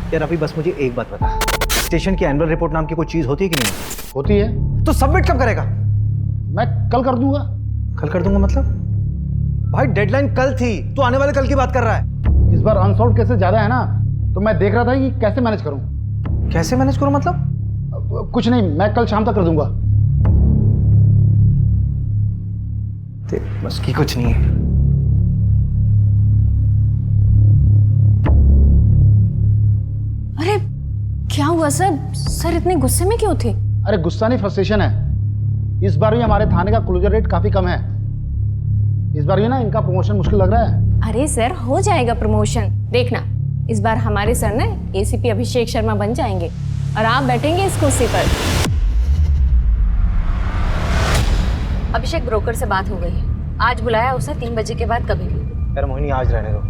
यार अभी बस मुझे एक बात बता, स्टेशन की एनुअल रिपोर्ट नाम की कोई चीज होती है कि नहीं? होती है। तो सबमिट कब करेगा? मैं कल कर दूंगा। कल कर दूंगा मतलब? भाई डेडलाइन कल थी, तू आने वाले कल की बात कर रहा है। इस बार अनसॉल्व केसेस ज्यादा है ना, तो मैं देख रहा था कि कैसे मैनेज करूं। कैसे मैनेज करूं मतलब? कुछ नहीं, मैं कल शाम तक कर दूंगा। बस की कुछ नहीं है। अरे क्या हुआ सर? सर इतने गुस्से में क्यों थे? अरे गुस्सा नहीं, फ्रस्ट्रेशन है। इस बार भी हमारे थाने का क्लोजर रेट काफी कम है। इस बार भी ना इनका प्रमोशन मुश्किल लग रहा है। अरे सर हो जाएगा प्रमोशन, देखना इस बार हमारे सर ना एसीपी अभिषेक शर्मा बन जाएंगे और आप बैठेंगे इस कुर्सी पर। अभिषेक ब्रोकर से बात हो गई है, आज बुलाया उसे 3 बजे के बाद कभी भी। यार मोहिनी आज रहने दो,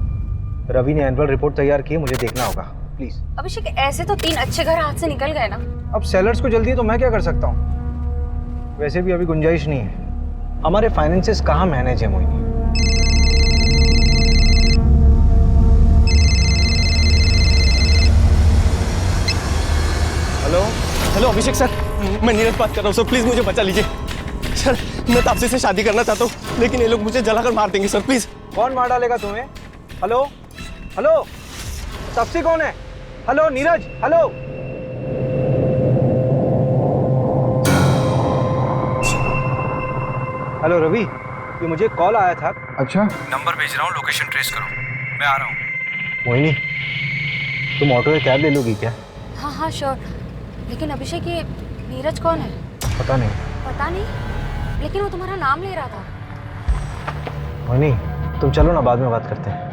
रवि ने एनुअल रिपोर्ट तैयार की है, मुझे देखना होगा प्लीज। अभिषेक ऐसे तो 3 अच्छे घर हाथ से निकल गए ना। अब सेलर्स को जल्दी है तो मैं क्या कर सकता हूँ? वैसे भी अभी गुंजाइश नहीं है, हमारे फाइनेंसेस कहाँ मैनेज है मोहिनी। हेलो हेलो अभिषेक सर, मैं नीरज बात कर रहा हूँ सर, प्लीज मुझे बचा लीजिए सर। मैं तापसी से शादी करना चाहता हूँ, लेकिन ये लोग मुझे जलाकर मार देंगे सर, प्लीज। कौन मार डालेगा तुम्हें? हेलो हेलो, तापसी कौन है? Hello Neeraj, hello. Hello Ravi, ये मुझे कॉल आया था। अच्छा, नंबर भेज रहा हूँ, लोकेशन ट्रेस करो, मैं आ रहा हूँ। मोहिनी तुम ऑटो या कैब ले लोगी क्या? हाँ हाँ श्योर, लेकिन अभिषेक ये नीरज कौन है? पता नहीं। पता नहीं, लेकिन वो तुम्हारा नाम ले रहा था। मोहिनी तुम चलो ना, बाद में बात करते हैं।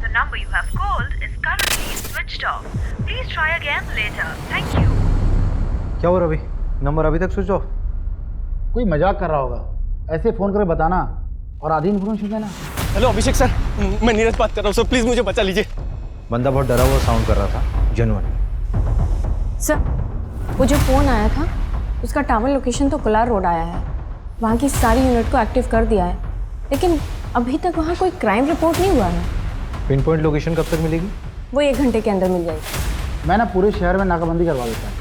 The number you have called is currently switched off. Please try again later. Thank you. क्या हो रवि, नंबर अभी तक स्विच ऑफ? कोई मजाक कर रहा होगा। ऐसे फोन करके बताना और आधी इन्फॉर्मेशन देना। हेलो अभिषेक सर, मैं नीरज बात कर रहा हूँ सर, प्लीज मुझे बचा लीजिए। बंदा बहुत डरा हुआ साउंड कर रहा था, जेन्युइन। सर वो जो फोन आया था उसका टावर लोकेशन तो कोलार रोड आया है, वहाँ की सारी यूनिट को एक्टिव कर दिया है, लेकिन अभी तक वहाँ कोई क्राइम रिपोर्ट नहीं हुआ है। पिन पॉइंट लोकेशन कब तक मिलेगी? वो 1 घंटे के अंदर मिल जाएगी। मैं ना पूरे शहर में नाकाबंदी करवा देता हूँ,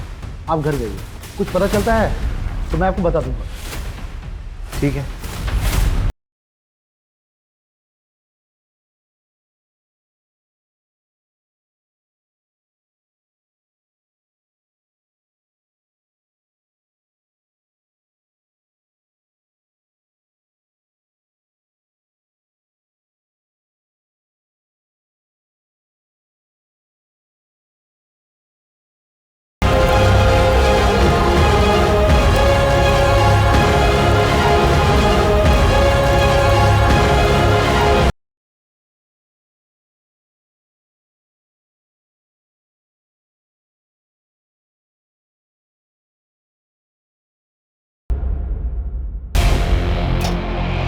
आप घर जाइए। कुछ पता चलता है तो मैं आपको बता दूंगा। ठीक है।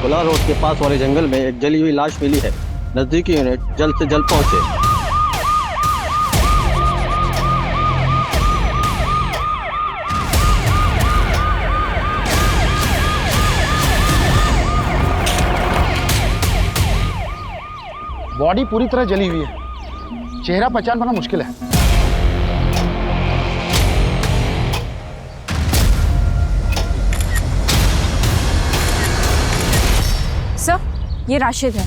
कोलार रोड के पास वाले जंगल में एक जली हुई लाश मिली है। नजदीकी यूनिट जल्द से जल्द पहुंचे। बॉडी पूरी तरह जली हुई है, चेहरा पहचान पाना मुश्किल है। सर ये राशिद है,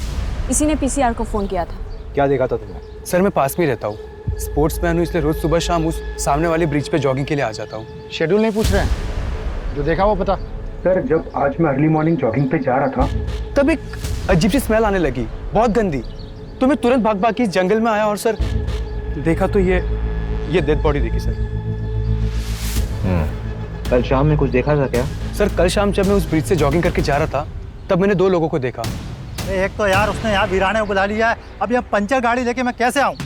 इसी ने पीसीआर को फ़ोन किया था। क्या देखा था तुमने? सर मैं पास में ही रहता हूँ, स्पोर्ट्स मैन हूँ, इसलिए रोज सुबह शाम उस सामने वाली ब्रिज पे जॉगिंग के लिए आ जाता हूँ। शेड्यूल नहीं पूछ रहे हैं, जो देखा वो पता। सर जब आज मैं अर्ली मॉर्निंग जॉगिंग पे जा रहा था तब एक अजीब सी स्मेल आने लगी, बहुत गंदी। तो मैं तुरंत भाग भाग के इस जंगल में आया और सर देखा तो ये डेड बॉडी देखी सर। कल शाम में कुछ देखा था क्या? सर कल शाम जब मैं उस ब्रिज से जॉगिंग करके जा रहा था तब मैंने 2 लोगों को देखा। एक तो यार उसने यहाँ वीराने को बुला लिया है, अब यहाँ पंचर गाड़ी लेके मैं कैसे आऊँ?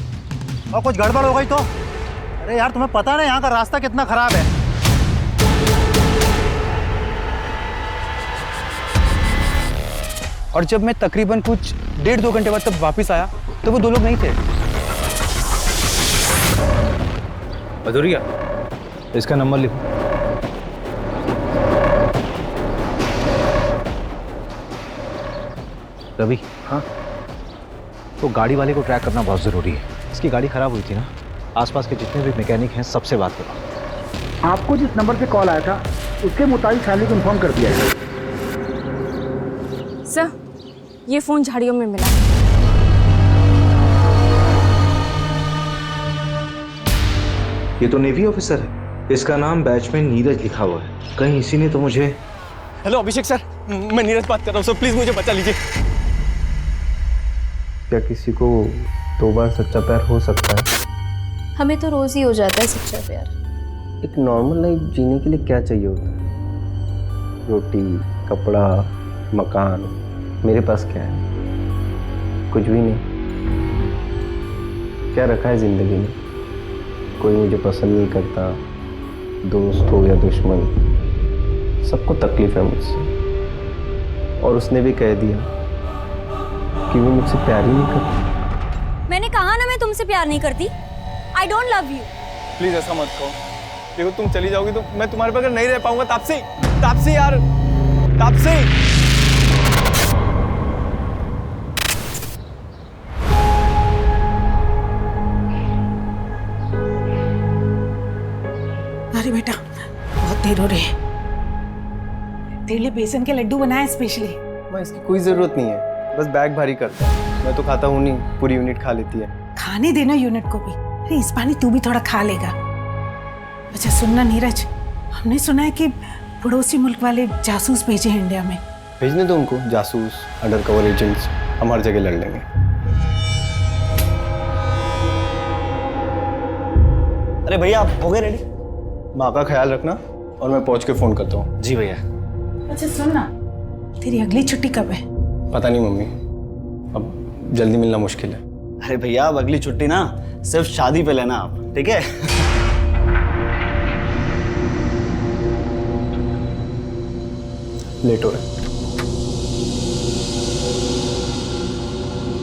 और कुछ गड़बड़ हो गई तो? अरे यार तुम्हें पता ना यहाँ का रास्ता कितना खराब है। और जब मैं तकरीबन कुछ 1.5-2 घंटे बाद तब वापस आया तो वो 2 लोग नहीं थे। भदौरिया, इसका नंबर लिखो। रवि, हाँ तो गाड़ी वाले को ट्रैक करना बहुत ज़रूरी है। इसकी गाड़ी ख़राब हुई थी ना, आसपास के जितने भी मैकेनिक हैं सबसे बात करो। आपको जिस नंबर से कॉल आया था उसके मुताबिक शादी को इन्फॉर्म कर दिया है। सर, ये फ़ोन झाड़ियों में मिला। ये तो नेवी ऑफिसर है, इसका नाम बैचमैन नीरज लिखा हुआ है। कहीं इसी ने तो मुझे। हेलो अभिषेक सर, मैं नीरज बात कर रहा हूँ सर, प्लीज मुझे बचा लीजिए। क्या किसी को 2 बार सच्चा प्यार हो सकता है? हमें तो रोज ही हो जाता है सच्चा प्यार। एक नॉर्मल लाइफ जीने के लिए क्या चाहिए होता है? रोटी, कपड़ा, मकान। मेरे पास क्या है? कुछ भी नहीं। क्या रखा है जिंदगी में? कोई मुझे पसंद नहीं करता, दोस्त हो या दुश्मन, सबको तकलीफ है मुझसे। और उसने भी कह दिया कि वो मुझसे प्यार ही नहीं करती। मैंने कहा ना मैं तुमसे प्यार नहीं करती। I don't love you. Please ऐसा मत कहो। देखो तुम चली जाओगी तो मैं तुम्हारे बगैर नहीं रह पाऊंगा। तापसी, तापसी यार, तापसी। अरे बेटा, बहुत देर हो रही है। तेरे लिए बेसन के लड्डू बनाए स्पेशली। मैं इसकी कोई ज़रूरत नहीं है, बस बैग भारी करता है। मैं तो खाता हूँ नहीं, पूरी यूनिट खा लेती है। खाने देना यूनिट को भी। अरे इस पानी तू भी थोड़ा खा लेगा। अच्छा सुनना नीरज, हमने सुना है कि पड़ोसी मुल्क वाले जासूस भेजे हैं इंडिया में। भेजने दो उनको, जासूस, अंडर कवर एजेंट्स, हम हर जगह लड़ लेंगे। अरे भैया आप हो गए रेडी? माँ का ख्याल रखना और मैं पहुँच के फ़ोन करता हूँ। जी भैया। अच्छा सुनना, तेरी अगली छुट्टी कब है? पता नहीं मम्मी, अब जल्दी मिलना मुश्किल है। अरे भैया, अब अगली छुट्टी ना सिर्फ शादी पे लेना आप, ठीक है? लेट हो रहा है।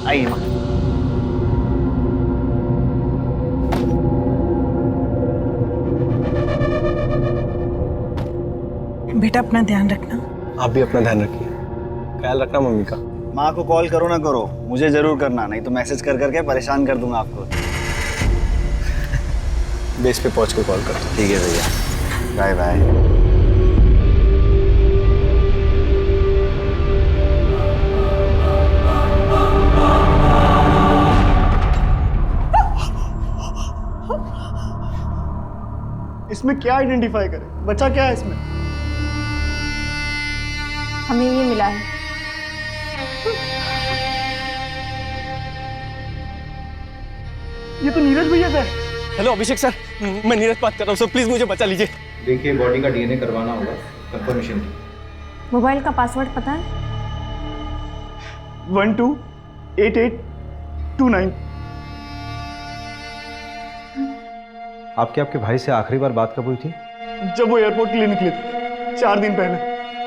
आइए माँ। बेटा अपना ध्यान रखना। आप भी अपना ध्यान रखिए, ख्याल रखना मम्मी का। माँ को कॉल करो ना करो, मुझे जरूर करना, नहीं तो मैसेज कर करके परेशान कर दूंगा आपको। बेस पे पहुंच के कॉल करता हूँ। ठीक है भैया, बाय बाय। इसमें क्या आइडेंटिफाई करें? बचा क्या है इसमें? हमें ये मिला है। ये तो नीरज भैया का है। हेलो अभिषेक सर, मैं नीरज बात कर रहा हूँ सर, प्लीज मुझे बचा लीजिए। देखिए, बॉडी का डीएनए करवाना होगा कंफर्मेशन की। मोबाइल का पासवर्ड पता है? 128829। आपके भाई से आखिरी बार बात कब हुई थी? जब वो एयरपोर्ट के लिए निकले थे 4 दिन पहले।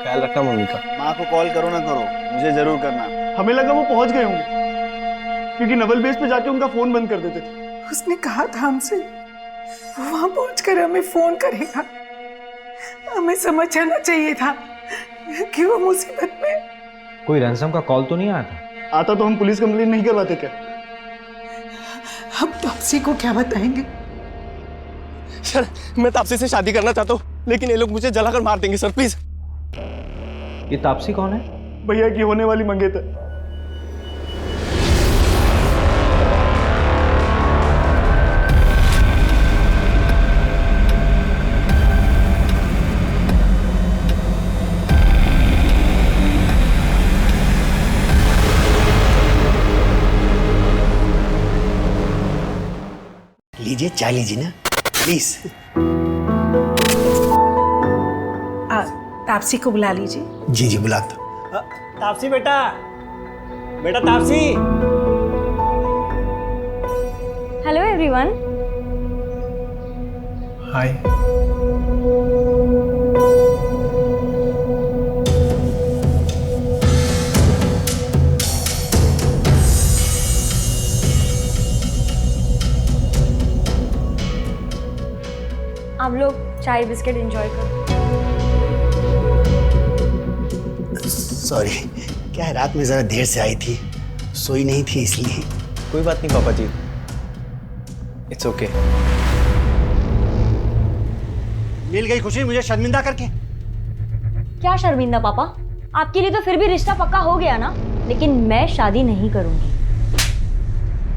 ख्याल रखना मम्मी का। माँ को कॉल करो ना करो, मुझे जरूर करना। हमें लगा वो पहुंच गए होंगे, क्योंकि नवल बेस पे जाके उनका फोन बंद कर देते थे। उसने कहा था हमसे वो वहां पहुंचकर हमें फोन करेगा। हमें समझ जाना चाहिए था कि वो मुसीबत में। कोई रैंसम का कॉल तो नहीं आया था? आता तो हम पुलिस कंप्लेन नहीं करवाते क्या? हम तापसी को क्या बताएंगे? सर, मैं तापसी से शादी करना चाहता हूँ, लेकिन ये लोग मुझे जलाकर मार देंगे सर, प्लीज। ये तापसी कौन है? भैया की होने वाली मंगेतर। लीजिए चाय लीजिए ना प्लीज। तापसी को बुला लीजिए। जी जी बुलाता। तापसी बेटा, बेटा तापसी। Hello everyone. हाय। आप लोग चाय बिस्किट एंजॉय करो। सॉरी। क्या है, रात में ज़रा देर से आई थी, सोई नहीं थी इसलिए। कोई बात नहीं पापा जी, इट्स ओके। मिल गई खुशी मुझे शर्मिंदा करके। क्या शर्मिंदा पापा? आपके लिए तो फिर भी रिश्ता पक्का हो गया ना, लेकिन मैं शादी नहीं करूंगी।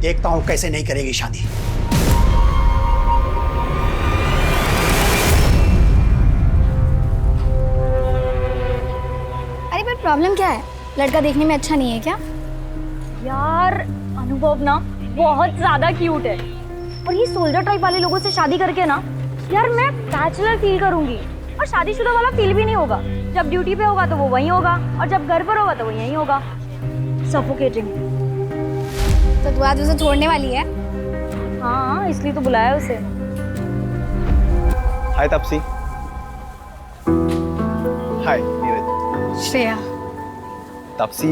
देखता हूँ कैसे नहीं करेगी शादी। अरे पर प्रॉब्लम क्या है? लड़का देखने में अच्छा नहीं है क्या? यार अनुभव ना बहुत ज्यादा क्यूट है, और ये सोल्जर टाइप वाले लोगों से शादी करके ना यार मैं बैचलर फील करूंगी, और शादीशुदा वाला फील भी नहीं होगा। जब ड्यूटी पे होगा तो वो वहीं होगा, और जब घर पर होगा तो वो यहीं होगा। सफोकेटिंग। तो तू आज उसे छोड़ने वाली है? हाँ, इसलिए तो बुलाया उसे। हाय तापसी। हाय नीरज। श्रेया। तापसी,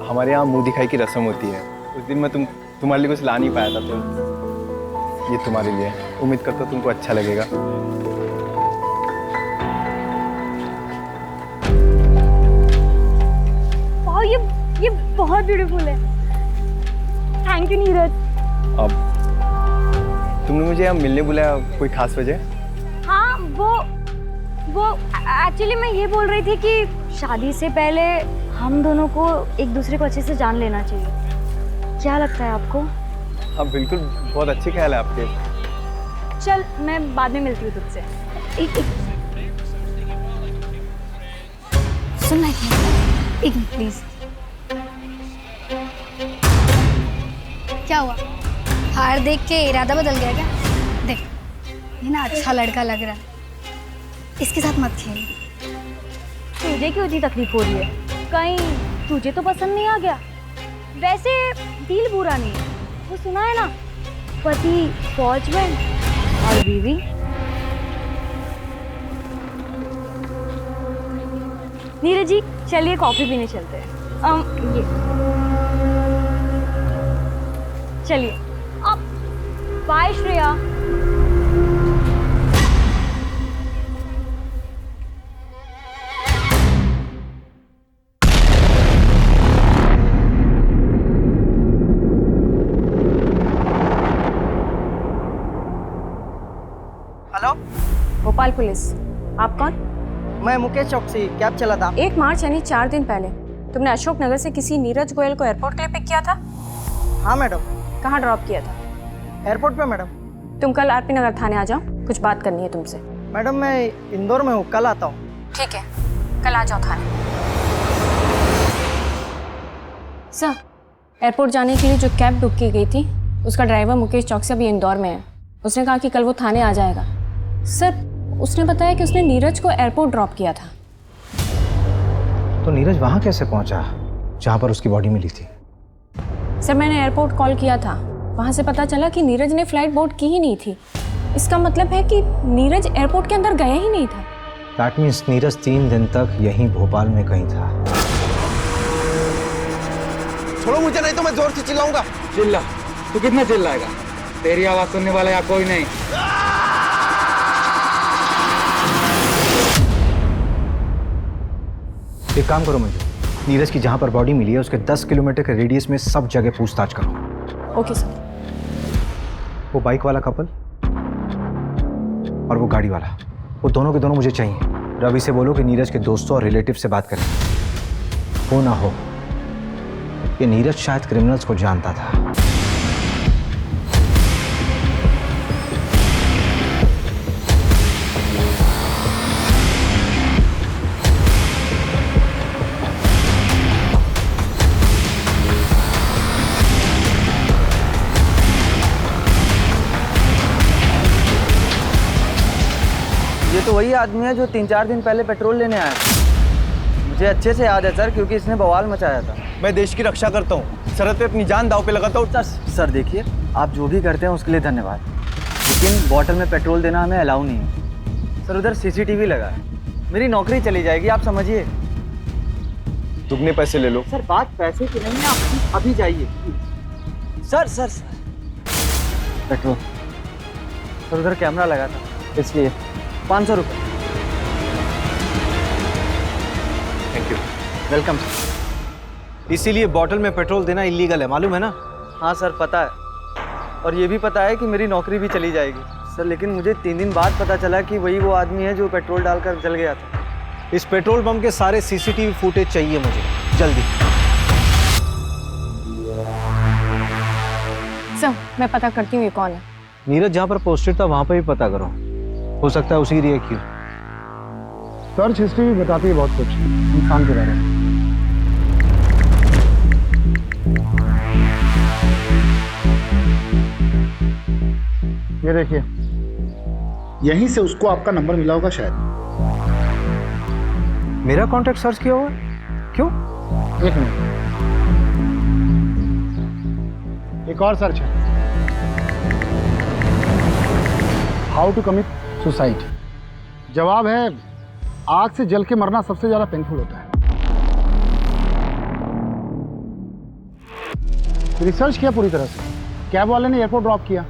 हमारे यहाँ मुंह दिखाई की रस्म होती है। उस दिन मैं तुम्हारे लिए कुछ ला नहीं पाया था, तो ये तुम्हारे लिए। उम्मीद करता हूँ तुमको अच्छा लगेगा। वाह, ये बहुत ब्यूटीफुल है। Thank you Neeraj. अब तुमने मुझे यहाँ मिलने बुलाया, कोई खास वजह? हाँ, वो एक्चुअली मैं ये बोल रही थी कि शादी से पहले हम दोनों को एक दूसरे को अच्छे से जान leना चाहिए। क्या लगता है आपको? हाँ बिल्कुल, बहुत अच्छे ख्याल है आपके। चल, मैं बाद में मिलती हूँ तुझसे। एक सुन ना एक मिनट प्लीज। क्या हुआ? हार देख के इरादा बदल गया क्या? देख, ये ना अच्छा लड़का लग रहा है, इसके साथ मत खेल। तुझे क्यों इतनी तकलीफ हो रही है? कहीं तुझे तो पसंद नहीं आ गया? वैसे दिल बुरा नहीं है, वो सुना है ना, पति फौज में और बीवी। नीरज जी, चलिए कॉफी पीने चलते हैं। ये चलिए। अब bye Shreya. Hello, Bhopal police. आप कौन? मैं मुकेश चौकसी, कैब चला था। 1 मार्च यानी 4 दिन पहले तुमने अशोक नगर से किसी नीरज गोयल को एयरपोर्ट के लिए पिक किया था? हाँ मैडम। कहाँ ड्रॉप किया था? एयरपोर्ट पे मैडम। तुम कल आरपी नगर थाने आ जाओ, कुछ बात करनी है तुमसे। मैडम मैं इंदौर में हूँ, कल आता हूँ। ठीक है, कल आ जाओ थाने। सर, एयरपोर्ट जाने के लिए जो कैब बुक की गई थी उसका ड्राइवर मुकेश चौकसी अभी इंदौर में है। उसने कहा कि कल वो थाने आ जाएगा। सर, उसने बताया कि उसने नीरज को एयरपोर्ट ड्रॉप किया था। तो नीरज वहाँ कैसे पहुँचा जहाँ पर उसकी बॉडी मिली थी? सर, मैंने एयरपोर्ट कॉल किया था, वहाँ से पता चला कि नीरज ने फ्लाइट बोर्ड की ही नहीं थी। इसका मतलब है कि नीरज एयरपोर्ट के अंदर गया ही नहीं था। दैट मीन्स नीरज 3 दिन तक यहीं भोपाल में कहीं था। छोड़ो मुझे, नहीं तो मैं जोर से चिल्लाऊंगा। चिल्ला? तू कितना चिल्लाएगा? तेरी आवाज सुनने वाला यहाँ कोई नहीं। एक काम करो मंजू, नीरज की जहाँ पर बॉडी मिली है उसके 10 किलोमीटर के रेडियस में सब जगह पूछताछ करो। Okay sir. वो बाइक वाला कपल और वो गाड़ी वाला, वो दोनों के दोनों मुझे चाहिए। रवि से बोलो कि नीरज के दोस्तों और रिलेटिव से बात करें। हो ना हो, ये नीरज शायद क्रिमिनल्स को जानता था। ये तो वही आदमी है जो 3-4 दिन पहले पेट्रोल लेने आया था। मुझे अच्छे से याद है सर, क्योंकि इसने बवाल मचाया था। मैं देश की रक्षा करता हूँ, सरहद पे अपनी जान दांव पे लगाता हूँ। सर देखिए, आप जो भी करते हैं उसके लिए धन्यवाद, लेकिन बॉटल में पेट्रोल देना हमें अलाउ नहीं है। सर उधर CCTV लगा है, मेरी नौकरी चली जाएगी, आप समझिए। दुगने पैसे ले लो। सर बात पैसे की नहीं है, आप अभी जाइए। Sir petrol. सर उधर कैमरा लगा था, इसलिए 500 रुपये। Thank you. Welcome sir. इसीलिए बॉटल में पेट्रोल देना इलीगल है, मालूम है ना? हाँ सर पता है, और ये भी पता है कि मेरी नौकरी भी चली जाएगी सर, लेकिन मुझे 3 दिन बाद पता चला कि वही वो आदमी है जो पेट्रोल डालकर जल गया था। इस पेट्रोल पंप के सारे सीसीटीवी फुटेज चाहिए मुझे, जल्दी। सर मैं पता करती हूँ ये कौन है। नीरज जहाँ पर पोस्टेड था वहाँ पर भी पता करो, हो सकता है उसी रिएक्ट क्यों। सर्च हिस्ट्री भी बताती है बहुत कुछ इंसान के बारे में। ये देखिए, यहीं से उसको आपका नंबर मिला होगा शायद। मेरा कॉन्टैक्ट सर्च किया हुआ? क्यों? एक मिनट, एक और सर्च है, हाउ टू कमिट सुसाइड। जवाब है, आग से जल के मरना सबसे ज्यादा पेनफुल होता है। रिसर्च किया पूरी तरह से, कैब वाले ने एयरपोर्ट ड्रॉप किया,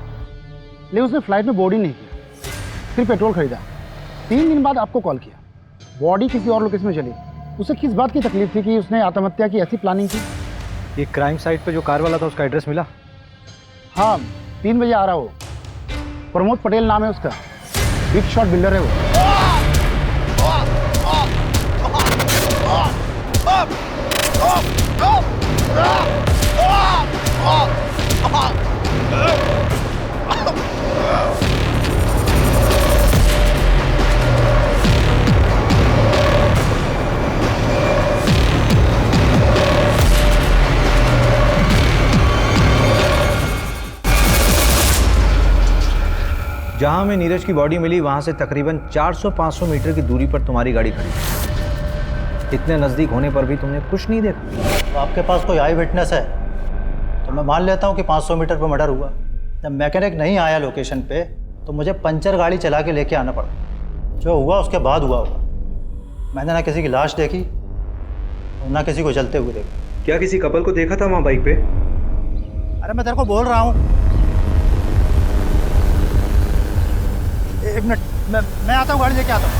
लेकिन उसने फ्लाइट में बोर्ड ही नहीं किया, फिर पेट्रोल खरीदा, 3 दिन बाद आपको कॉल किया, बॉडी किसी और लोकेशन में चली। उसे किस बात की तकलीफ थी कि उसने आत्महत्या की ऐसी प्लानिंग की? ये क्राइम साइट पे जो कार वाला था उसका एड्रेस मिला? हाँ, 3 बजे आ रहा हो। प्रमोद पटेल नाम है उसका, बिग शॉट बिल्डर है वो। जहां हमें नीरज की बॉडी मिली वहां से तकरीबन 400-500 मीटर की दूरी पर तुम्हारी गाड़ी खड़ी थी। इतने नज़दीक होने पर भी तुमने कुछ नहीं देखा। तो आपके पास कोई आई विटनेस है तो मैं मान लेता हूँ कि 500 मीटर पर मर्डर हुआ। जब मैकेनिक नहीं आया लोकेशन पे तो मुझे पंचर गाड़ी चला के लेके आना पड़ा। जो हुआ उसके बाद हुआ होगा। मैंने ना किसी की लाश देखी और ना किसी को जलते हुए देखा। क्या किसी कपल को देखा था वहाँ बाइक पे? अरे मैं तेरे को बोल रहा हूँ, एक मिनट, मैं आता हूँ, गाड़ी लेके आता हूँ।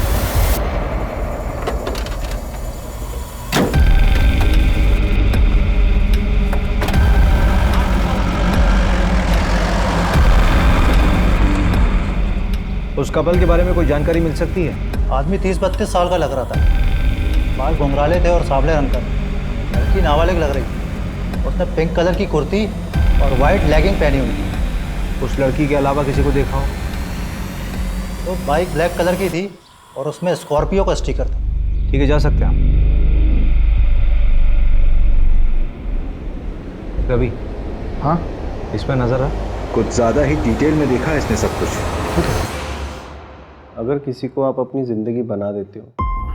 उस कपल के बारे में कोई जानकारी मिल सकती है? आदमी 30-32 साल का लग रहा था, बाल घुंघराले थे और सांवले रंग का। लड़की नाबालिग लग रही थी। उसने पिंक कलर की कुर्ती और वाइट लेगिंग पहनी हुई थी। उस लड़की के अलावा किसी को देखा हो? तो बाइक ब्लैक कलर की थी और उसमें स्कॉर्पियो का स्टिकर था। ठीक है, जा सकते हैं आप। रवि, हाँ इसमें नजर आ, कुछ ज़्यादा ही डिटेल में देखा है इसने सब कुछ। अगर किसी को आप अपनी ज़िंदगी बना देते हो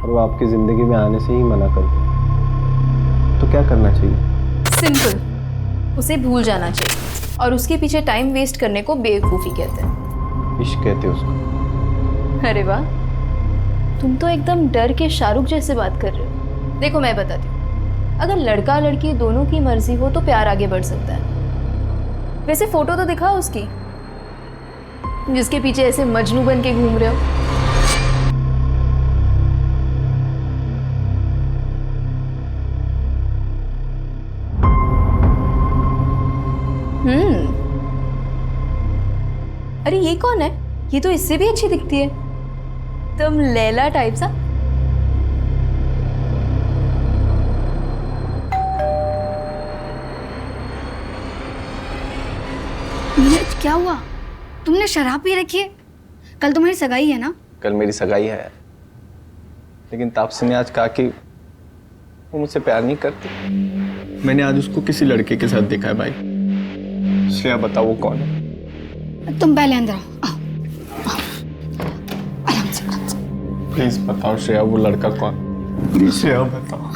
और वो आपकी ज़िंदगी में आने से ही मना कर दे तो क्या करना चाहिए? सिंपल, उसे भूल जाना चाहिए और उसके पीछे टाइम वेस्ट करने को बेवकूफ़ी कहते हैं। इश्क कहते हैं उसको। अरे वाह, तुम तो एकदम डर के शाहरुख जैसे बात कर रहे हो। देखो मैं बताती हूँ, अगर लड़का लड़की दोनों की मर्जी हो तो प्यार आगे बढ़ सकता है। वैसे फोटो तो दिखाओ उसकी, जिसके पीछे ऐसे मजनू बन के घूम रहे हो। अरे ये कौन है? ये तो इससे भी अच्छी दिखती है, तुम लैला टाइप सा। नीरज क्या हुआ? तुमने शराब पी रखी है? कल तुम्हारी सगाई है ना? कल मेरी सगाई है, लेकिन तापसी ने आज कहा कि वो मुझसे प्यार नहीं करती। मैंने आज उसको किसी लड़के के साथ देखा है भाई। श्रेया बताओ वो कौन है? तुम पहले अंदर आओ। प्लीज बताओ श्रेया, वो लड़का कौन? प्लीज श्रेया बताओ,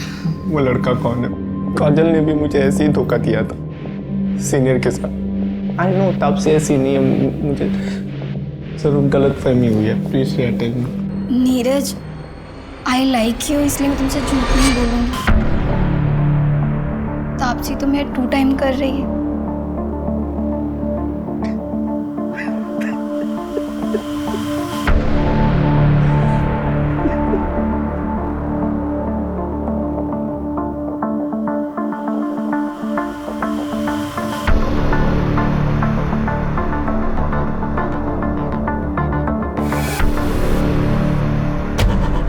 वो लड़का कौन है? काजल ने भी मुझे ऐसे ही धोखा दिया था सीनियर के साथ। आई नो तब से ऐसी नहीं है, मुझे जरूर गलत फहमी हुई है। Please Shreya tell me. Neeraj, I like you, इसलिए मैं तुमसे झूठ नहीं बोलूंगी। तापसी तुम्हें 2 टाइम कर रही है।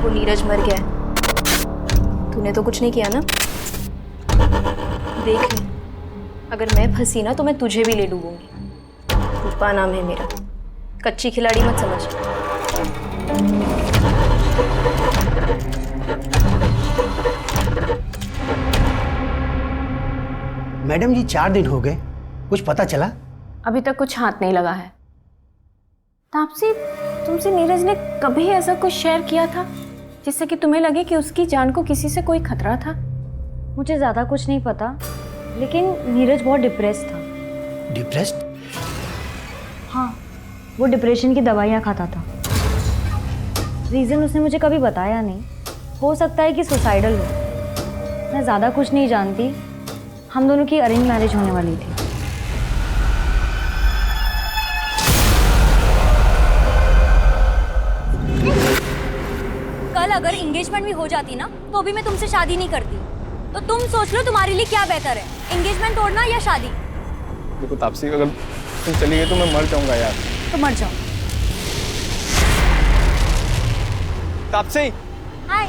वो नीरज मर गया है। तूने तो कुछ नहीं किया ना? देख ले, अगर मैं फंसी ना तो मैं तुझे भी ले डूबूंगी। रूपा नाम है मेरा, कच्ची खिलाड़ी मत समझ। मैडम जी 4 दिन हो गए, कुछ पता चला? अभी तक कुछ हाथ नहीं लगा है। तापसी, तुमसे नीरज ने कभी ऐसा कुछ शेयर किया था जिससे कि तुम्हें लगे कि उसकी जान को किसी से कोई खतरा था? मुझे ज़्यादा कुछ नहीं पता, लेकिन नीरज बहुत डिप्रेस था। डिप्रेस्ड? हाँ, वो डिप्रेशन की दवाइयाँ खाता था। रीज़न उसने मुझे कभी बताया नहीं। हो सकता है कि सुसाइडल हो। मैं ज़्यादा कुछ नहीं जानती। हम दोनों की अरेंज मैरिज होने वाली थी। कल अगर एंगेजमेंट भी हो जाती ना तो भी मैं तुमसे शादी नहीं करती। तो तुम सोच लो तुम्हारे लिए क्या बेहतर है, एंगेजमेंट तोड़ना या शादी? देखो तापसी, अगर तुम चली गई तो मैं मर जाऊंगा यार। तो मर जाओ। तापसी, हाय।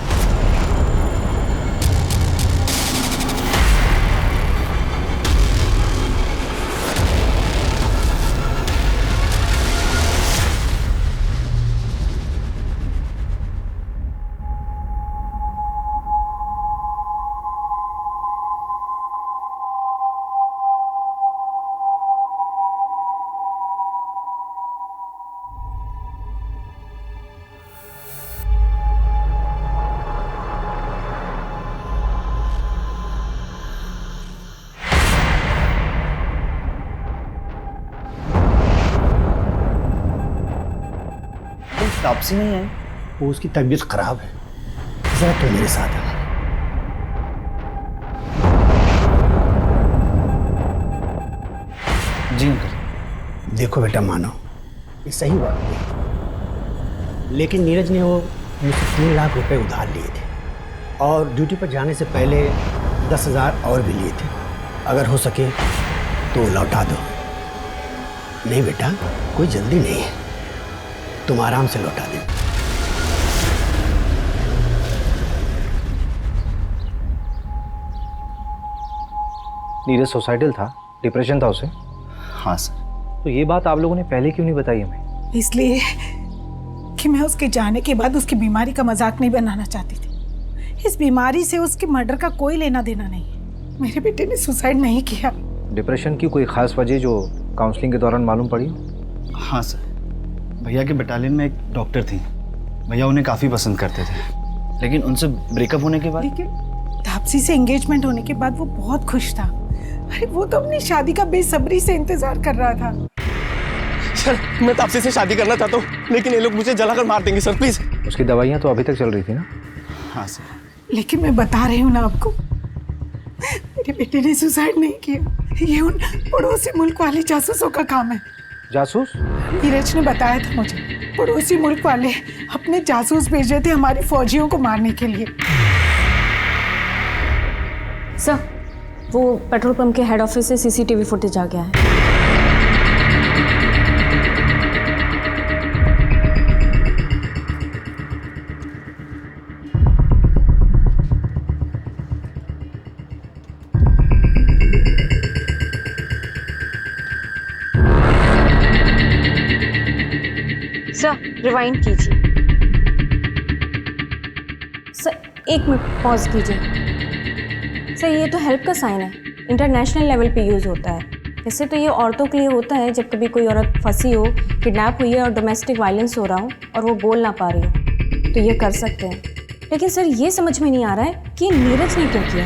तापसी नहीं है, वो उसकी तबीयत खराब है। जरा तुम मेरे साथ आना। जी अंकल। देखो बेटा, मानो ये सही बात है, लेकिन नीरज ने वो मुझसे 3 लाख रुपए उधार लिए थे और ड्यूटी पर जाने से पहले 10,000 और भी लिए थे। अगर हो सके तो लौटा दो। नहीं बेटा, कोई जल्दी नहीं है, तुम आराम से लौटा दे। नीरज सुसाइडल था, डिप्रेशन था उसे? हाँ सर। तो ये बात आप लोगों ने पहले क्यों नहीं बताई हमें? इसलिए कि मैं उसके जाने के बाद उसकी बीमारी का मजाक नहीं बनाना चाहती थी। इस बीमारी से उसके मर्डर का कोई लेना देना नहीं है। मेरे बेटे ने सुसाइड नहीं किया। डिप्रेशन की कोई खास वजह जो काउंसलिंग के दौरान मालूम पड़ी? हाँ सर, भैया के बटालियन में एक डॉक्टर थी। भैया उन्हें काफ़ी पसंद करते थे, लेकिन उनसे ब्रेकअप होने के बाद। लेकिन तापसी से एंगेजमेंट होने के बाद वो बहुत खुश था। अरे वो तो अपनी शादी का बेसब्री से इंतजार कर रहा था। सर, मैं तापसी से शादी करना चाहता हूँ, लेकिन ये लोग मुझे जलाकर मार देंगे सर, प्लीज। उसकी दवाइयाँ तो अभी तक चल रही थी ना? हाँ सर। लेकिन मैं बता रही हूँ ना आपको, मेरे बेटे ने सुसाइड नहीं किया। ये उन पड़ोसी मुल्क वाले जासूसों का काम है। जासूस? नीरज ने बताया था मुझे, पड़ोसी मुल्क वाले अपने जासूस भेजे थे हमारी फौजियों को मारने के लिए। सर, वो पेट्रोल पंप के हेड ऑफिस से सीसीटीवी फुटेज आ गया है। सर, रिवाइंड कीजिए। सर, 1 मिनट पॉज कीजिए। सर, ये तो हेल्प का साइन है, इंटरनेशनल लेवल पे यूज़ होता है। वैसे तो ये औरतों के लिए होता है जब कभी कोई औरत फंसी हो, किडनैप हुई है और डोमेस्टिक वायलेंस हो रहा हो और वो बोल ना पा रही हो, तो ये कर सकते हैं। लेकिन सर, ये समझ में नहीं आ रहा है कि नीरज ने क्यों किया।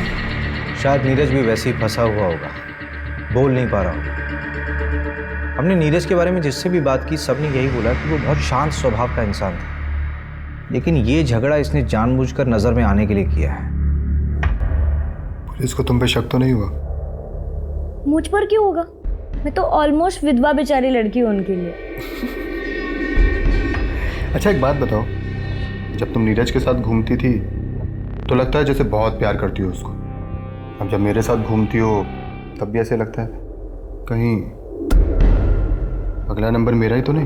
शायद नीरज भी वैसे ही फंसा हुआ होगा, बोल नहीं पा रहा होगा। हमने नीरज के बारे में जिससे भी बात की, सबने यही बोला कि वो बहुत शांत स्वभाव का इंसान था, लेकिन ये झगड़ा इसने जानबूझकर नजर में आने के लिए किया है। पुलिस को तुम पे शक तो नहीं हुआ? मुझ पर क्यों होगा? मैं तो ऑलमोस्ट विधवा बेचारी लड़की हूँ उनके लिए। अच्छा एक बात बताओ, जब तुम नीरज के साथ घूमती थी तो लगता है जैसे बहुत प्यार करती हो उसको, अब जब मेरे साथ घूमती हो तब भी ऐसे लगता है कहीं अगला नंबर मेरा ही तो नहीं?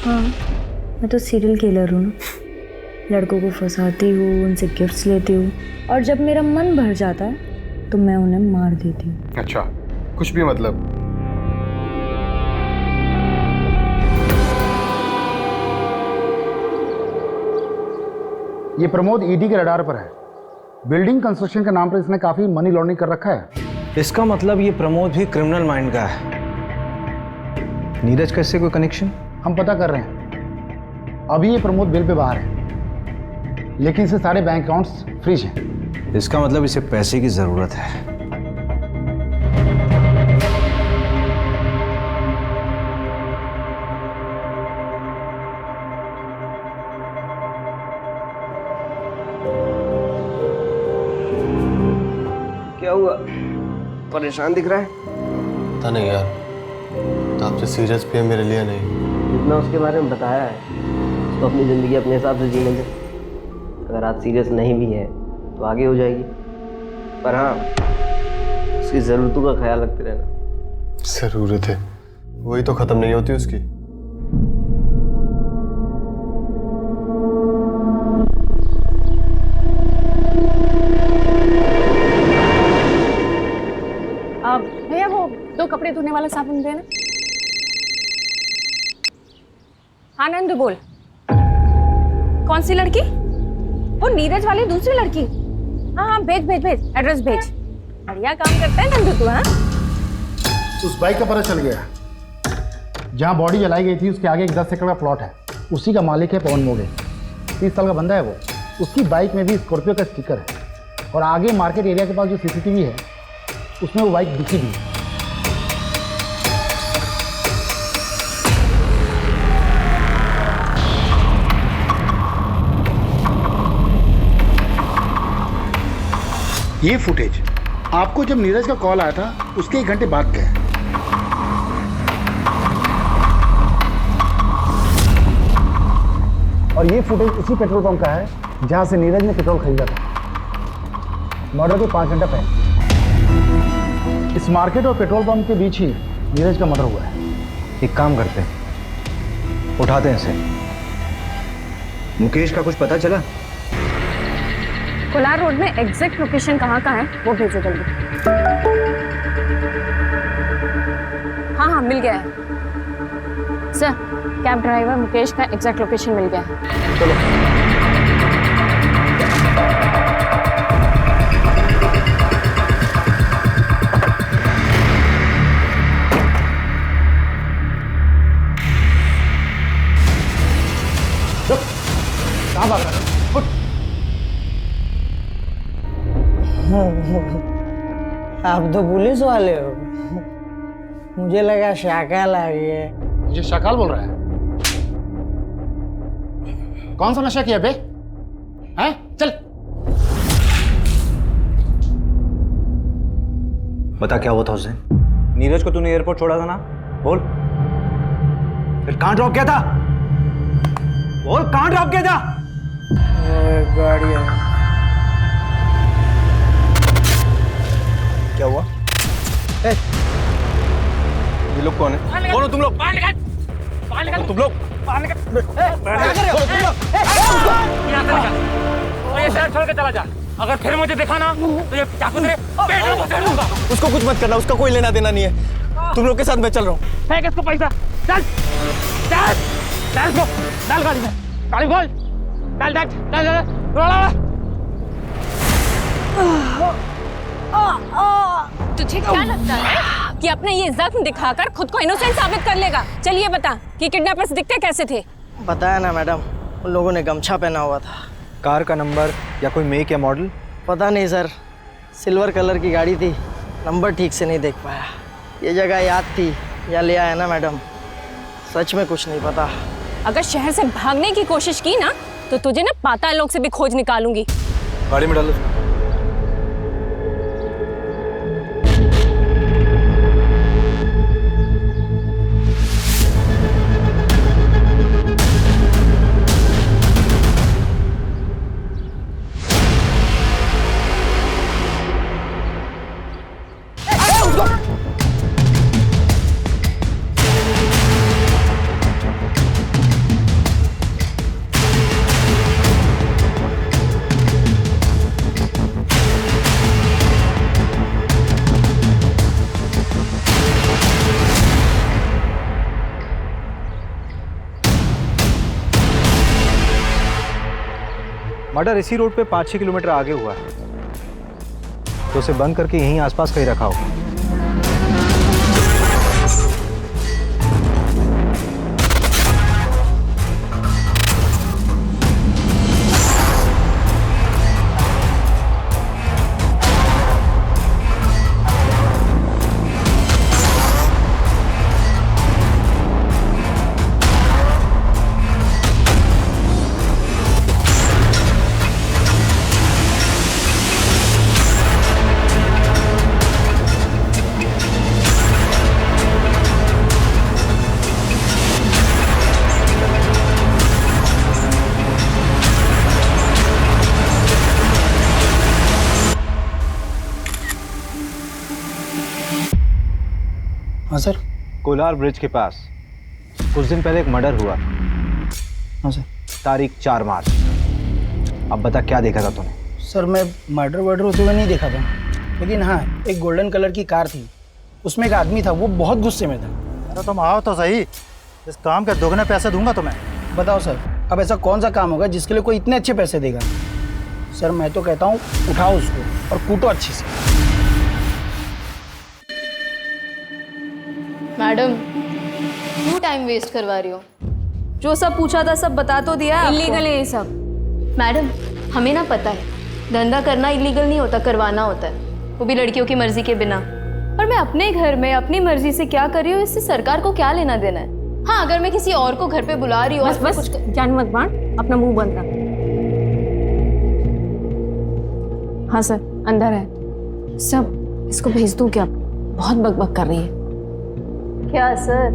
हाँ, मैं तो सीरियल किलर हूँ ना। लड़कों को फंसाती हूँ, उनसे गिफ्ट्स लेती हूँ, और जब मेरा मन भर जाता है तो मैं उन्हें मार देती हूँ। अच्छा, कुछ भी मतलब? ये प्रमोद ईडी के रडार पर है। बिल्डिंग कंस्ट्रक्शन के नाम पर इसने काफी मनी लॉन्ड्रिंग कर रखा है। इसका मतलब ये प्रमोद भी क्रिमिनल माइंड का है। नीरज का इससे कोई कनेक्शन? हम पता कर रहे हैं। अभी ये प्रमोद बिल पे बाहर है, लेकिन इसके सारे बैंक अकाउंट्स फ्रीज हैं। इसका मतलब इसे पैसे की जरूरत है। क्या हुआ? परेशान दिख रहा है। पता नहीं यार, तो आपसे सीरियस भी है मेरे लिए नहीं। जितना उसके बारे में बताया है, उसको अपनी ज़िंदगी अपने हिसाब से जीने दे। अगर आज सीरियस नहीं भी है तो आगे हो जाएगी, पर हाँ उसकी ज़रूरतों का ख्याल रखते रहना। ज़रूरत है, वही तो ख़त्म नहीं होती उसकी। भैया वो 2 कपड़े धोने वाला साबुन देना। हाँ नंद बोल। कौन सी लड़की? वो नीरज वाली दूसरी लड़की। हाँ हाँ भेज भेज भेज, एड्रेस भेज। बढ़िया काम करता है नंदू तू। हाँ उस बाइक का पता चल गया। जहाँ बॉडी जलाई गई थी उसके आगे एक 10 एकड़ का प्लॉट है। उसी का मालिक है पवन मोगे। 30 साल का बंदा है वो। उसकी बाइक में भी स्कॉर्पियो का स्टिकर है, और आगे मार्केट एरिया के पास जो सीसीटीवी है उसमें वो बाइक दिखी भी है। ये फुटेज आपको जब नीरज का कॉल आया था उसके 1 घंटे बाद का है। और ये फुटेज उसी पेट्रोल पंप का है जहां से नीरज ने पेट्रोल खरीदा था मर्डर के 5 घंटा पहले। इस मार्केट और पेट्रोल पंप के बीच ही नीरज का मर्डर हुआ है। एक काम करते हैं, उठाते हैं इसे। मुकेश का कुछ पता चला? कोलार रोड में एग्जैक्ट लोकेशन कहाँ का है वो भेजो जल्दी। हाँ हाँ मिल गया है सर। कैब ड्राइवर मुकेश का एग्जैक्ट लोकेशन मिल गया है। चलो। कहाँ भाग रहा है? आप तो पुलिस वाले हो। मुझे लगा शाकाल आ गए। मुझे शाकाल बोल रहा है? कौन सा नशा किया बे? हैं? चल। बता क्या हुआ था उस दिन? नीरज को तूने एयरपोर्ट छोड़ा था ना? बोल। फिर कहाँ ड्रॉप किया था? बोल कहाँ ड्रॉप किया था? गाड़ी है। क्या हुआ? ये लोग कौन है? कौन हो तुम लोग? तुम लोग ये शहर छोड़ के चला जा। अगर फिर मुझे देखा ना तो ये चाकू तेरे पेट में घुसा दूंगा। उसको कुछ मत करना, उसका कोई लेना देना नहीं है। तुम लोग के साथ मैं चल रहा हूँ। फेंक इसको पैसा। चल चल चल इसको डाल गाड़ी में। गाड़ी खोल। डाल डाल डाल डाल तुझे क्या लगता है कि अपने ये जख्म दिखाकर खुद को इनोसेंट साबित कर लेगा? चलिए बता कि किडनैपर्स दिखते कैसे थे? बताया ना मैडम, उन लोगों ने गमछा पहना हुआ था। कार का नंबर या कोई मेक या मॉडल? पता नहीं सर, सिल्वर कलर की गाड़ी थी, नंबर ठीक से नहीं देख पाया। ये जगह याद थी या ले आया ना मैडम, सच में कुछ नहीं पता। अगर शहर से भागने की कोशिश की ना तो तुझे ना पाताल लोक से भी खोज निकालूंगी। गाड़ी में डालो। मर्डर इसी रोड पे 5-6 किलोमीटर आगे हुआ है, तो उसे बंद करके यहीं आसपास कहीं रखा होगा। हाँ सर। कोलार ब्रिज के पास कुछ दिन पहले एक मर्डर हुआ। हाँ सर। तारीख 4 मार्च। अब बता क्या देखा था तूने? सर मैं मर्डर वर्डर होते हुए नहीं देखा था, लेकिन हाँ एक गोल्डन कलर की कार थी, उसमें एक आदमी था, वो बहुत गुस्से में था। अरे तुम आओ तो सही, इस काम के दोगुने पैसे दूंगा तुम्हें। बताओ सर, अब ऐसा कौन सा काम होगा जिसके लिए कोई इतने अच्छे पैसे देगा? सर मैं तो कहता हूँ उठाओ उसको और कूटो अच्छे से। मैडम क्यों टाइम वेस्ट करवा रही हो? जो सब पूछा था सब बता तो दिया है। इलीगल है ये सब। मैडम हमें ना पता है, धंधा करना इलीगल नहीं होता, करवाना होता है, वो भी लड़कियों की मर्जी के बिना। और मैं अपने घर में अपनी मर्जी से क्या कर रही हूँ, इससे सरकार को क्या लेना देना है? हाँ अगर मैं किसी और को घर पे बुला रही हूँ, बस कुछ जान मत बांट, अपना मुंह बंद रख। हाँ सर अंदर है सब, इसको भेज दूं क्या? बहुत बकबक कर रही है। क्या सर?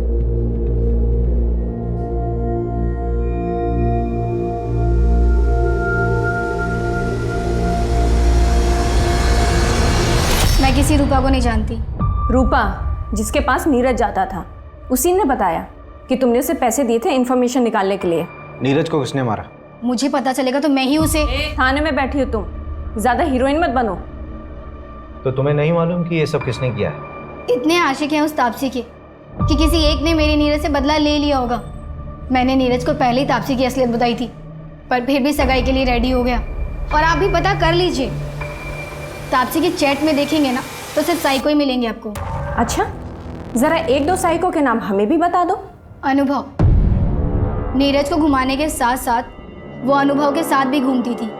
मैं किसी रूपा को नहीं जानती। रूपा जिसके पास नीरज जाता था, उसी ने बताया कि तुमने उसे पैसे दिए थे इन्फॉर्मेशन निकालने के लिए। नीरज को किसने मारा? मुझे पता चलेगा तो मैं ही उसे। थाने में बैठी हो तुम, ज्यादा हीरोइन मत बनो। तो तुम्हें नहीं मालूम कि ये सब किसने किया है? इतने आशिक हैं उस तापसी के कि किसी एक ने मेरे नीरज से बदला ले लिया होगा। मैंने नीरज को पहले ही तापसी की असलियत बताई थी, पर फिर भी सगाई के लिए रेडी हो गया। और आप भी पता कर लीजिए, तापसी की चैट में देखेंगे ना तो सिर्फ साइको ही मिलेंगे आपको। अच्छा जरा 1-2 साइको के नाम हमें भी बता दो। अनुभव, नीरज को घुमाने के साथ साथ वो अनुभव के साथ भी घूमती थी।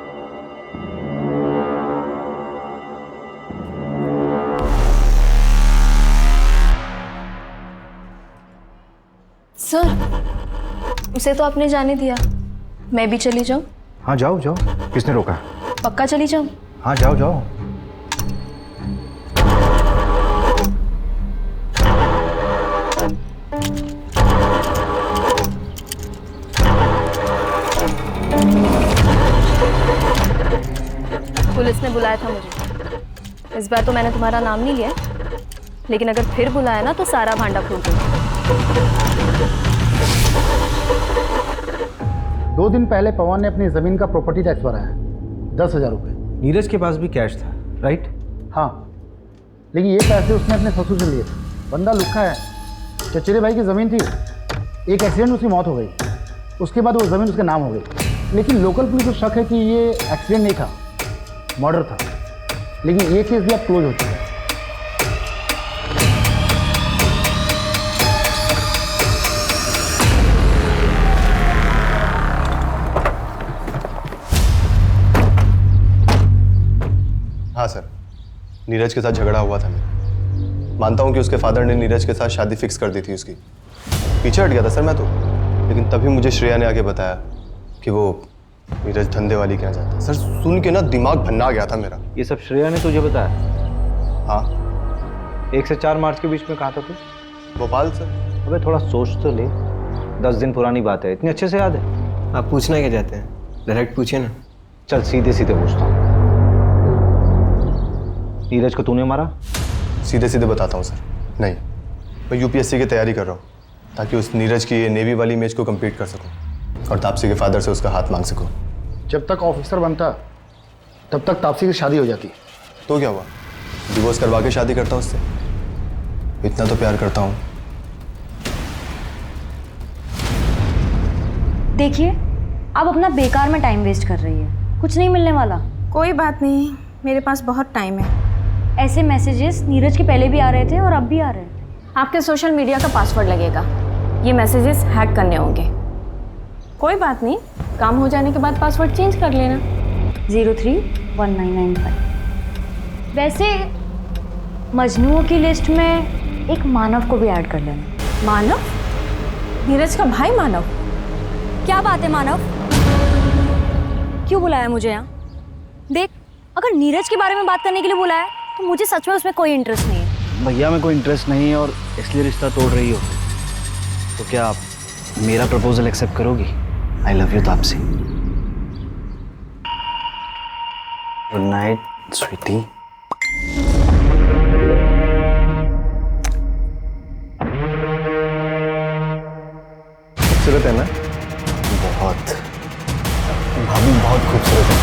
सर उसे तो आपने जाने दिया, मैं भी चली जाऊं? हाँ जाओ जाओ, किसने रोका? पक्का चली जाऊं? हाँ जाओ जाओ। पुलिस ने बुलाया था मुझे। इस बार तो मैंने तुम्हारा नाम नहीं लिया, लेकिन अगर फिर बुलाया ना तो सारा भांडा फूट दूंगा। 2 दिन पहले पवन ने अपनी जमीन का प्रॉपर्टी टैक्स भरा है, 10,000 रुपये। नीरज के पास भी कैश था, राइट? हाँ, लेकिन ये पैसे उसने अपने ससुर से लिए थे। बंदा लुक्खा है। चचेरे भाई की ज़मीन थी, एक एक्सीडेंट उसकी मौत हो गई, उसके बाद वो ज़मीन उसके नाम हो गई। लेकिन लोकल पुलिस को शक है कि ये एक्सीडेंट नहीं था, मर्डर था। लेकिन ये केस भी अब क्लोज हो चुका है। हाँ सर, नीरज के साथ झगड़ा हुआ था मेरा। मानता हूँ कि उसके फादर ने नीरज के साथ शादी फिक्स कर दी थी उसकी। पीछे हट गया था सर मैं तो, लेकिन तभी मुझे श्रेया ने आके बताया कि वो नीरज धंधे वाली क्या जाता है। सर सुन के ना दिमाग भन्ना गया था मेरा। ये सब श्रेया ने तुझे बताया? हाँ। 1 से 4 मार्च के बीच में कहाँ था तू? भोपाल सर। अबे थोड़ा सोच तो ले, 10 दिन पुरानी बात है, इतनी अच्छे से याद है? आप पूछना क्या चाहते हैं? डायरेक्ट पूछिए ना। चल सीधे सीधे पूछता हूँ, नीरज को तूने मारा? सीधे सीधे बताता हूँ सर, नहीं। मैं यूपीएससी की तैयारी कर रहा हूँ ताकि उस नीरज की नेवी वाली इमेज को कंप्लीट कर सकूँ और तापसी के फादर से उसका हाथ मांग सकूँ। जब तक ऑफिसर बनता तब तक तापसी की शादी हो जाती। तो क्या हुआ, डिवोर्स करवा के शादी करता उससे? इतना तो प्यार करता हूँ। देखिए आप अपना बेकार में टाइम वेस्ट कर रही है। कुछ नहीं मिलने वाला? कोई बात नहीं, मेरे पास बहुत टाइम है। ऐसे मैसेजेस नीरज के पहले भी आ रहे थे और अब भी आ रहे हैं। आपके सोशल मीडिया का पासवर्ड लगेगा, ये मैसेजेस हैक करने होंगे। कोई बात नहीं, काम हो जाने के बाद पासवर्ड चेंज कर लेना। 031995। वैसे मजनुओं की लिस्ट में एक मानव को भी ऐड कर लेना। मानव? नीरज का भाई मानव? क्या बात है मानव, क्यों बुलाया मुझे यहाँ? देख, अगर नीरज के बारे में बात करने के लिए बुलाया तो मुझे सच में उसमें कोई इंटरेस्ट नहीं है। भैया में कोई इंटरेस्ट नहीं है और इसलिए रिश्ता तोड़ रही हो, तो क्या आप मेरा प्रपोजल एक्सेप्ट करोगी? I love you Taapsee. Good night sweetie. खूबसूरत है ना? बहुत। भाभी बहुत खूबसूरत है।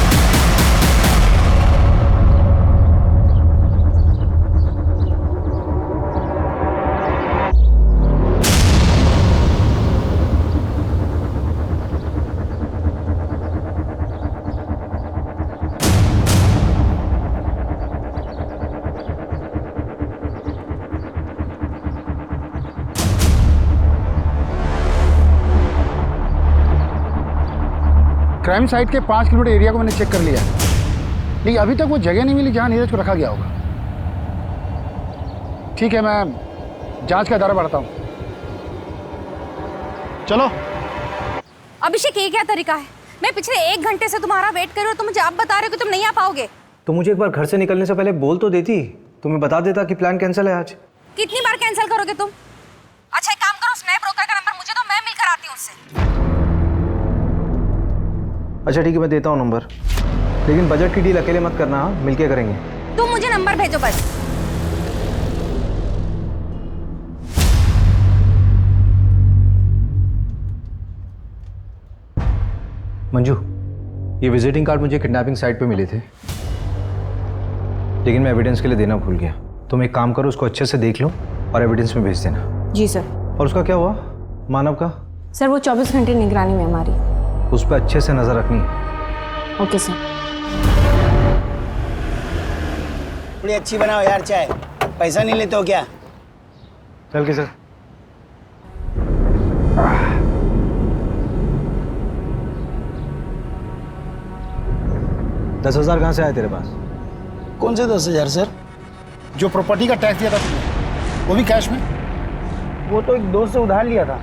क्राइम साइट के 5 किलोमीटर एरिया को मैंने चेक कर लिया, लेकिन अभी तक वो जगह नहीं मिली जहां नीरज को रखा गया होगा। ठीक है, मैं जांच का दायरा बढ़ाता हूं। चलो। अभिषेक, ये क्या तरीका है? मैं पिछले 1 घंटे से तुम्हारा वेट कर रही हूँ, तुम मुझे अब बता रहे हो कि तुम नहीं आ पाओगे। तो मुझे एक बार घर से निकलने से पहले बोल तो देती, तुम्हें बता देता कि प्लान कैंसिल है आज। कितनी बार कैंसिल करोगे तुम? अच्छा एक काम करो, स्नैप ब्रोकर का नंबर मुझे दो, मैं मिलकर आती हूँ उससे। अच्छा ठीक है, मैं देता हूँ नंबर, लेकिन बजट की डील अकेले मत करना, हाँ? मिलके करेंगे। तुम मुझे नंबर भेजो बस। मंजू, ये विजिटिंग कार्ड मुझे किडनैपिंग साइट पे मिले थे, लेकिन मैं एविडेंस के लिए देना भूल गया। तुम एक काम करो, उसको अच्छे से देख लो और एविडेंस में भेज देना। जी सर। और उसका क्या हुआ, मानव का? सर वो 24 घंटे निगरानी में हमारी। उस पर अच्छे से नजर रखनी है। Okay sir. थोड़ी अच्छी बनाओ यार चाय, पैसा नहीं लेते हो क्या? चल के सर। $10,000 कहाँ से आए तेरे पास? कौन से 10,000 सर? जो प्रॉपर्टी का टैक्स दिया था तुमने, वो भी कैश में? वो तो एक दोस्त से उधार लिया था।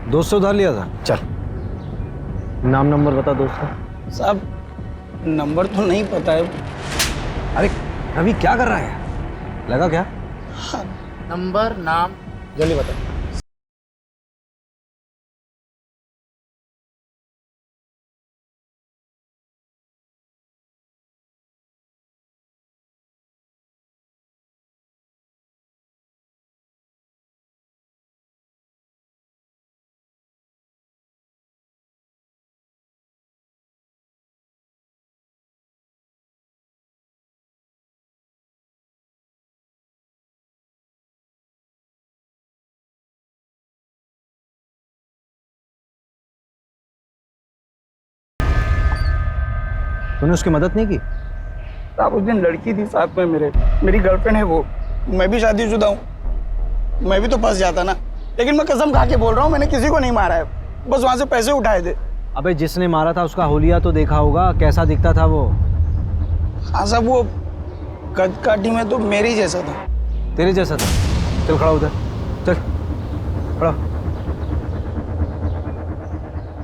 दोस्त से उधार लिया था? चल नाम नंबर बता दोस्त का। साहब नंबर तो नहीं पता है। अरे रवि क्या कर रहा है, लगा क्या? नंबर नाम जल्दी बता। तूने उसकी मदद नहीं की? साहब उस दिन लड़की थी साथ में मेरी गर्लफ्रेंड है वो। मैं भी शादीशुदा हूँ, मैं भी तो फंस जाता ना। लेकिन मैं कसम खा के बोल रहा हूँ, मैंने किसी को नहीं मारा है, बस वहाँ से पैसे उठाए थे। अबे जिसने मारा था उसका होलिया तो देखा होगा, कैसा दिखता था वो? हाँ साहब, वो कद काठी में तो मेरे जैसा था। तेरे जैसा था? चल खड़ा उधर, चल खड़ा।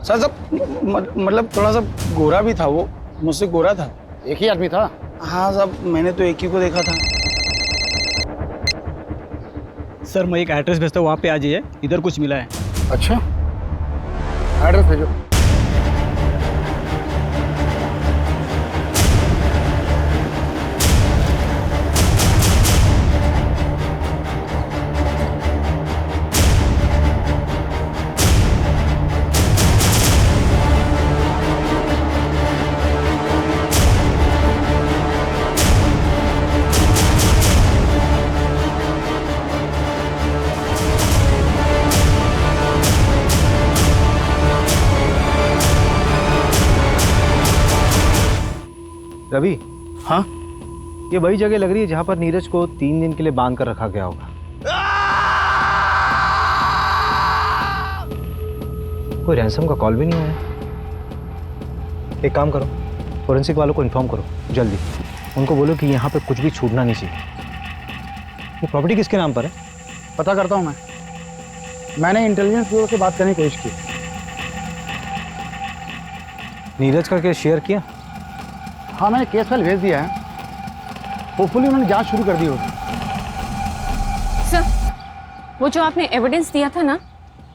सर सब मतलब थोड़ा सा गोरा भी था वो, मुझसे गोरा था। एक ही आदमी था? हाँ साहब, मैंने तो एक ही को देखा था। सर मैं एक एड्रेस भेजता हूँ, वहाँ पे आ जाइए, इधर कुछ मिला है। अच्छा, एड्रेस भेजो। रवि, हाँ, ये वही जगह लग रही है जहां पर नीरज को 3 दिन के लिए बांध कर रखा गया होगा। कोई रैंसम का कॉल भी नहीं आया। एक काम करो, फोरेंसिक वालों को इन्फॉर्म करो जल्दी। उनको बोलो कि यहाँ पे कुछ भी छूटना नहीं चाहिए। ये प्रॉपर्टी किसके नाम पर है? पता करता हूँ मैंने इंटेलिजेंस ब्यूरो से बात करने की कोशिश की। नीरज का केस शेयर किया? हाँ, मैंने केस फाइल भेज दिया है। होपफुली उन्होंने जांच शुरू कर दी होगी। सर, वो जो आपने एविडेंस दिया था ना,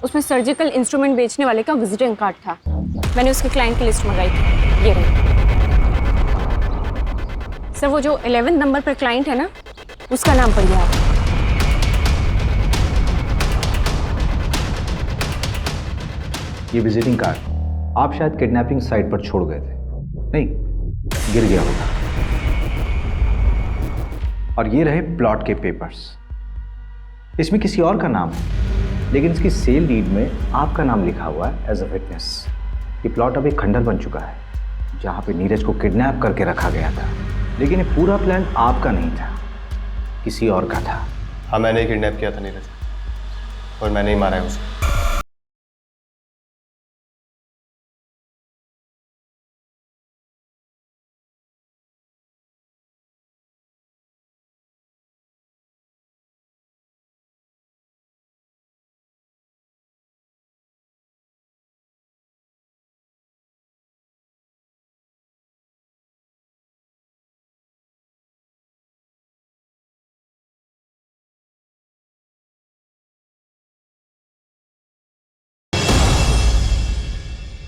उसमें सर्जिकल इंस्ट्रूमेंट बेचने वाले का विजिटिंग कार्ड था। मैंने उसके क्लाइंट की लिस्ट मंगाई थी, ये रही। सर, वो जो 11 नंबर पर क्लाइंट है ना, उसका नाम पढ़िए आप। ये विजिटिंग कार्ड आप शायद किडनैपिंग साइट पर छोड़ गए थे। नहीं, गिर गया होगा। और ये रहे प्लॉट के पेपर्स। इसमें किसी और का नाम है, लेकिन इसकी सेल डीड में आपका नाम लिखा हुआ है एज अ विटनेस। ये प्लॉट अब एक खंडर बन चुका है जहां पे नीरज को किडनैप करके रखा गया था। लेकिन ये पूरा प्लान आपका नहीं था, किसी और का था। हाँ, मैंने ही किडनैप किया था नीरज, और मैंने ही मारा है उसे।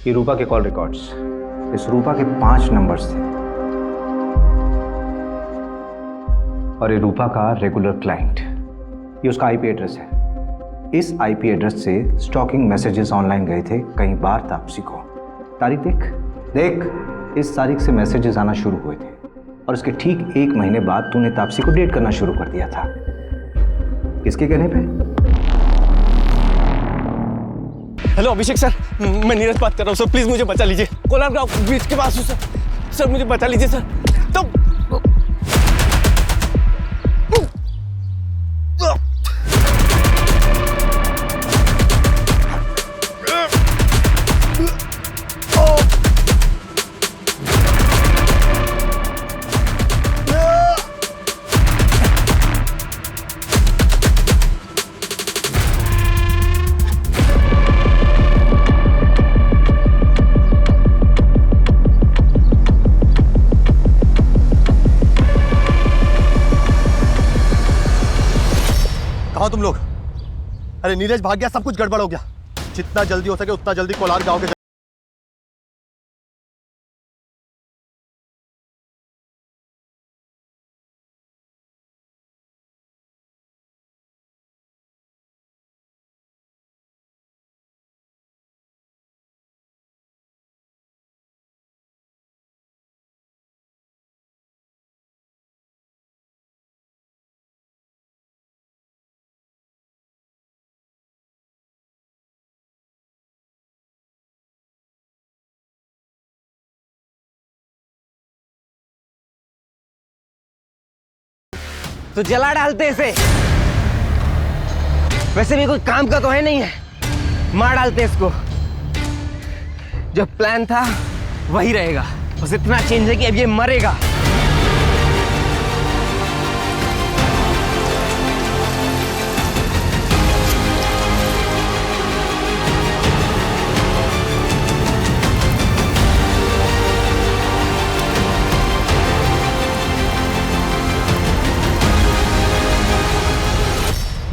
ये रूपा के कॉल रिकॉर्ड्स। इस रूपा के 5 नंबर्स थे और ये रूपा का रेगुलर क्लाइंट। ये उसका आईपी एड्रेस है। इस आईपी एड्रेस से स्टॉकिंग मैसेजेस ऑनलाइन गए थे कई बार तापसी को। तारीख देख, इस तारीख से मैसेजेस आना शुरू हुए थे और इसके ठीक 1 महीने बाद तूने तापसी को डेट करना शुरू कर दिया था। किसके कहने पे? हेलो अभिषेक सर, मैं नीरज बात कर रहा हूँ सर, प्लीज मुझे बचा लीजिए। कोलार गांव ब्रिज के पास हूँ सर, मुझे बचा लीजिए सर। तो तुम लोग? अरे नीरज भाग गया, सब कुछ गड़बड़ हो गया। जितना जल्दी हो सके उतना जल्दी कोलार गांव के तो जला डालते इसे। वैसे भी कोई काम का तो है नहीं है, मार डालते इसको। जो प्लान था वही रहेगा, बस इतना चेंज है कि अब ये मरेगा।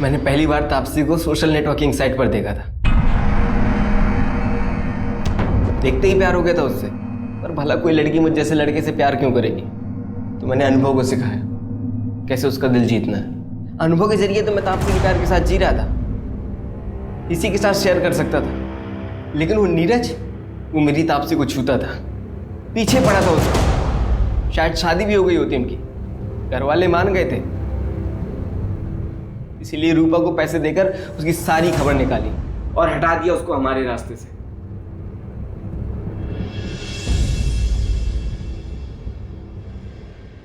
मैंने पहली बार तापसी को सोशल नेटवर्किंग साइट पर देखा था। देखते ही प्यार हो गया था उससे। पर भला कोई लड़की मुझ जैसे लड़के से प्यार क्यों करेगी? तो मैंने अनुभव को सिखाया कैसे उसका दिल जीतना है। अनुभव के जरिए तो मैं तापसी के प्यार के साथ जी रहा था, इसी के साथ शेयर कर सकता था। लेकिन वो नीरज, वो मेरी तापसी को छूता था, पीछे पड़ा था उसका। शायद शादी भी हो गई होती उनकी, घर वाले मान गए थे। इसीलिए रूपा को पैसे देकर उसकी सारी खबर निकाली और हटा दिया उसको हमारे रास्ते से।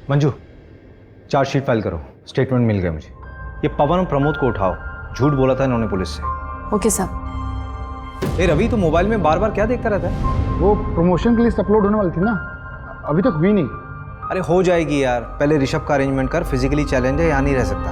मंजू, चार्जशीट फाइल करो। स्टेटमेंट मिल गया मुझे। ये पवन और प्रमोद को उठाओ, झूठ बोला था इन्होंने पुलिस से। ओके साहब। ए रवि, तो मोबाइल में बार बार क्या देखता रहता है? वो प्रमोशन की लिस्ट अपलोड होने वाली थी ना, अभी तक हुई नहीं। अरे हो जाएगी यार, पहले ऋषभ का अरेंजमेंट कर। फिजिकली चैलेंज है, यहाँ नहीं रह सकता।